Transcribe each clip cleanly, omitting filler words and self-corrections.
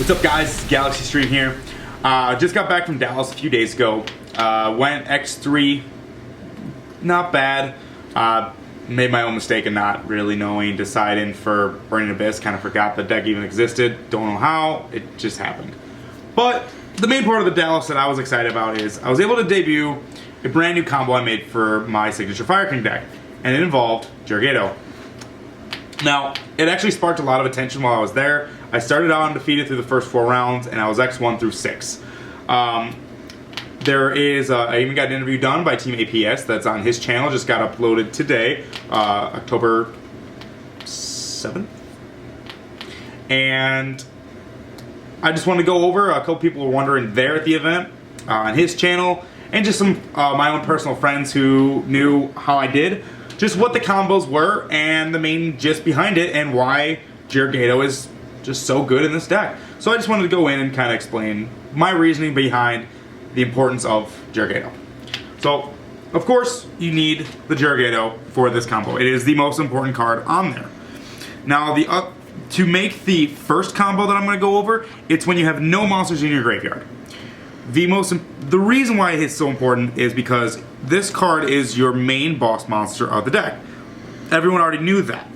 What's up, guys? It's Galaxy Stream here. Just got back from Dallas a few days ago. Went X3, not bad. Made my own mistake in not really knowing, deciding for Burning Abyss. Kind of forgot the deck even existed. Don't know how, it just happened. But the main part of the Dallas that I was excited about is I was able to debut a brand new combo I made for my signature Fire King deck, and it involved Jirgato. Now, it actually sparked a lot of attention while I was there. I started out undefeated through the first 4 rounds, and I was X1 through 6. There is, I even got an interview done by Team APS that's on his channel, just got uploaded today, October 7th. And I just wanted to go over, a couple people were wondering there at the event, on his channel, and just some my own personal friends who knew how I did, just what the combos were, and the main gist behind it, and why Jirgato is just so good in this deck. So I just wanted to go in and kind of explain my reasoning behind the importance of Jirgato. So, of course, you need the Jirgato for this combo. It is the most important card on there. Now, to make the first combo that I'm going to go over, it's when you have no monsters in your graveyard. The reason why it's so important is because this card is your main boss monster of the deck. Everyone already knew that.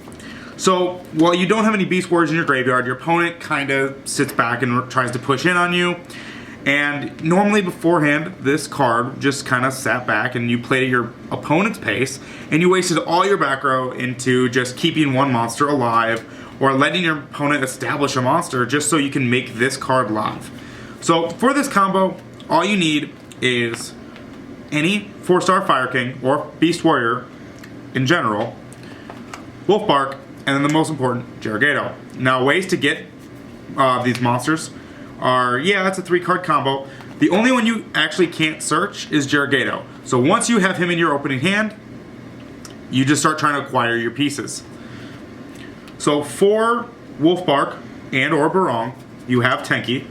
So, while you don't have any Beast Warriors in your graveyard, your opponent kind of sits back and tries to push in on you. And normally beforehand, this card just kind of sat back and you played at your opponent's pace, and you wasted all your back row into just keeping one monster alive, or letting your opponent establish a monster just so you can make this card live. So for this combo, all you need is any 4-star Fire King or Beast Warrior in general, Wolfbark, and then the most important, Jirgato. Now, ways to get these monsters are, yeah, that's a 3-card combo. The only one you actually can't search is Jirgato. So once you have him in your opening hand, you just start trying to acquire your pieces. So for Wolfbark and or Barong, you have Tenki,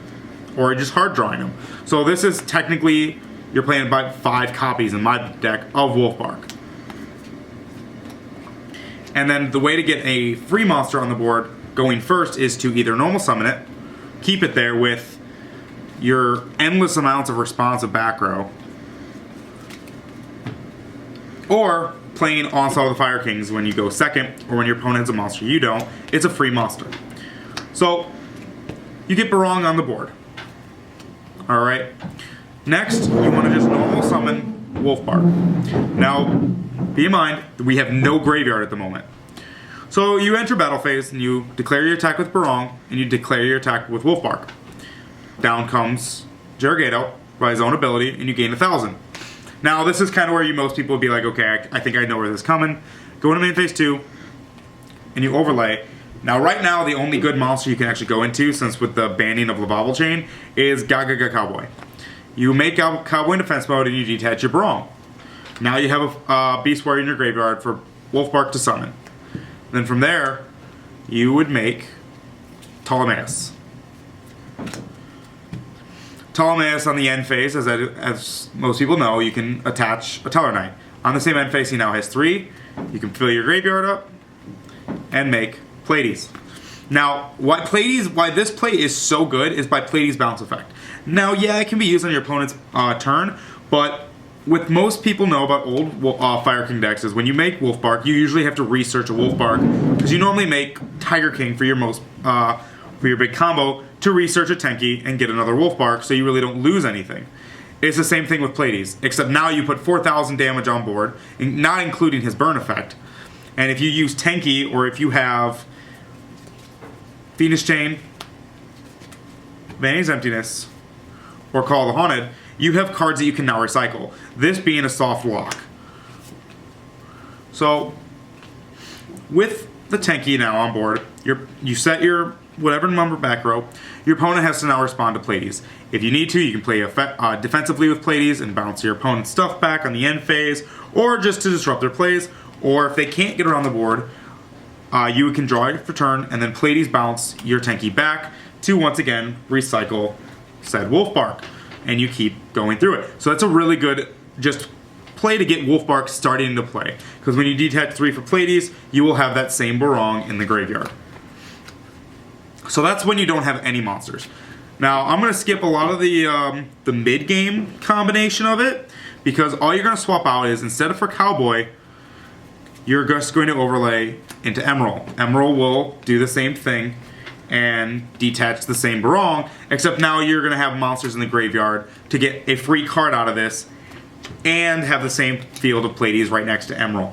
or just hard drawing them. So this is technically, you're playing about 5 copies in my deck of Wolfbark. And then the way to get a free monster on the board going first is to either normal summon it, keep it there with your endless amounts of responsive back row, or playing Onslaught of the Fire Kings when you go second, or when your opponent has a monster you don't. It's a free monster. So, you get Barong on the board. Alright. Next, you want to just normal summon Wolfbark. Now, be in mind, we have no graveyard at the moment. So you enter battle phase and you declare your attack with Barong, and you declare your attack with Wolfbark. Down comes Jirgato by his own ability, and you gain 1,000. Now this is kind of where most people would be like, okay, I think I know where this is coming. Go into main phase 2, and you overlay. Now right now, the only good monster you can actually go into, since with the banning of Lavable Chain, is Gaga Cowboy. You make Cowboy in defense mode and you detach your Barong. Now you have a Beast Warrior in your graveyard for Wolfbark to summon. Then from there, you would make Ptolemaeus. Ptolemaeus on the end phase, as most people know, you can attach a Tellarknight. On the same end phase, he now has 3. You can fill your graveyard up and make Pleiades. Now, why this play is so good is by Pleiades bounce effect. Now, yeah, it can be used on your opponent's turn, but what most people know about old Fire King decks is when you make Wolfbark, you usually have to research a Wolfbark, because you normally make Tiger King for your big combo to research a Tenki and get another Wolfbark, so you really don't lose anything. It's the same thing with Pleiades, except now you put 4,000 damage on board, not including his burn effect. And if you use Tenki, or if you have Venus Chain, Vanny's Emptiness, or Call of the Haunted, you have cards that you can now recycle. This being a soft lock. So, with the Tenki now on board, you set your whatever number back row, your opponent has to now respond to Pleiades. If you need to, you can play defensively with Pleiades and bounce your opponent's stuff back on the end phase, or just to disrupt their plays, or if they can't get around the board, you can draw it for turn, and then Pleiades bounce your Tenki back to once again recycle said Wolfbark. And you keep going through it. So that's a really good just play to get Wolfbark starting to play. Because when you detach 3 for Pleiades, you will have that same Barong in the graveyard. So that's when you don't have any monsters. Now, I'm going to skip a lot of the mid-game combination of it, because all you're going to swap out is, instead of for Cowboy, you're just going to overlay into Emerald. Emerald will do the same thing and detach the same Barong, except now you're going to have monsters in the graveyard to get a free card out of this and have the same field of Pleiades right next to Emerald.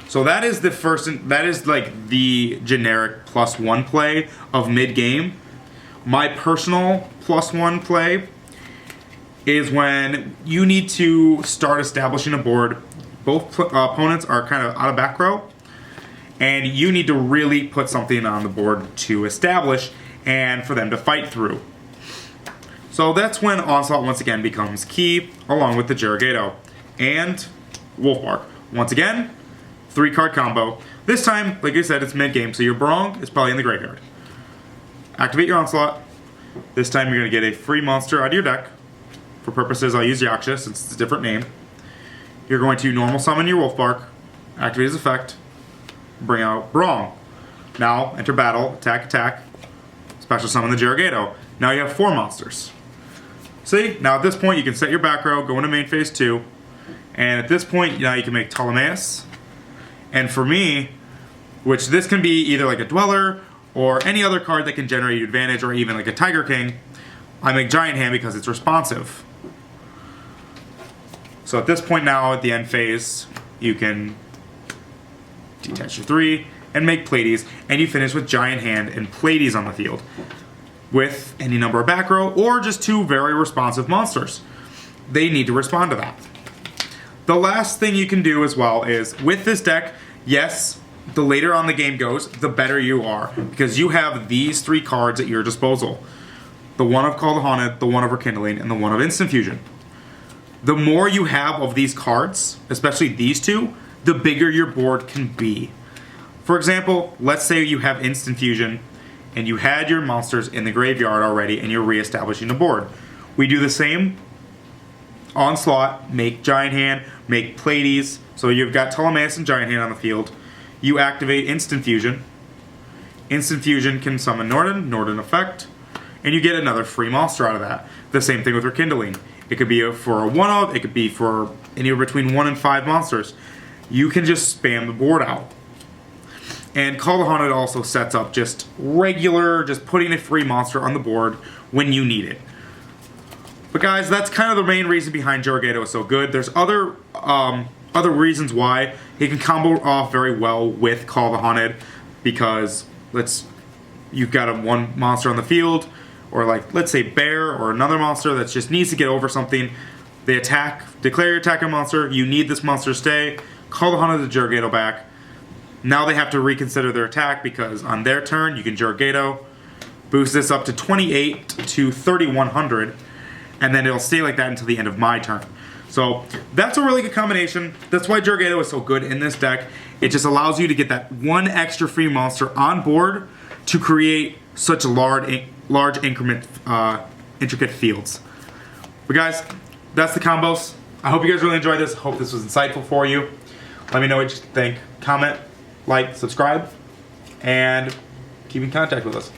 So that is the first, that is like the generic +1 play of mid-game. My personal +1 play is when you need to start establishing a board. Both opponents are kind of out of back row, and you need to really put something on the board to establish and for them to fight through. So that's when Onslaught once again becomes key, along with the Jerigato and Wolfbark. Once again, 3-card combo. This time, like I said, it's mid-game, so your Barong is probably in the graveyard. Activate your Onslaught. This time you're going to get a free monster out of your deck. For purposes, I'll use Yaksha since it's a different name. You're going to normal summon your Wolfbark, activate his effect, bring out Barong. Now, enter battle, attack, attack, special summon the Jerigato. Now you have 4 monsters. See, now at this point you can set your back row, go into main phase 2, and at this point now you can make Ptolemaeus. And for me, which this can be either like a Dweller or any other card that can generate advantage, or even like a Tiger King, I make Giant Hand because it's responsive. So at this point now, at the end phase, you can detach your 3 and make Pleiades, and you finish with Giant Hand and Pleiades on the field with any number of back row or just 2 very responsive monsters. They need to respond to that. The last thing you can do as well is, with this deck, yes, the later on the game goes, the better you are, because you have these 3 cards at your disposal. The one of Call the Haunted, the one of Rekindling, and the one of Instant Fusion. The more you have of these cards, especially these 2, the bigger your board can be. For example, let's say you have Instant Fusion, and you had your monsters in the graveyard already, and you're re-establishing the board. We do the same. Onslaught, make Giant Hand, make Pleiades, so you've got Ptolemaeus and Giant Hand on the field. You activate Instant Fusion. Instant Fusion can summon Norden effect, and you get another free monster out of that. The same thing with Rekindling. It could be for a 1-of, it could be for anywhere between 1 and 5 monsters. You can just spam the board out. And Call the Haunted also sets up just regular, just putting a free monster on the board when you need it. But guys, that's kind of the main reason behind Jerigato is so good. There's other reasons why he can combo off very well with Call the Haunted, because you've got a 1 monster on the field, or like let's say Bear or another monster that just needs to get over something. They attack, declare your attack on monster. You need this monster to stay. Call the Haunted the Jerigato back. Now they have to reconsider their attack, because on their turn you can Jerigato, boost this up to 28 to 3100, and then it'll stay like that until the end of my turn. So that's a really good combination. That's why Jerigato is so good in this deck. It just allows you to get that 1 extra free monster on board to create such large increment, intricate fields. But guys, that's the combos. I hope you guys really enjoyed this. Hope this was insightful for you. Let me know what you think. Comment, like, subscribe, and keep in contact with us.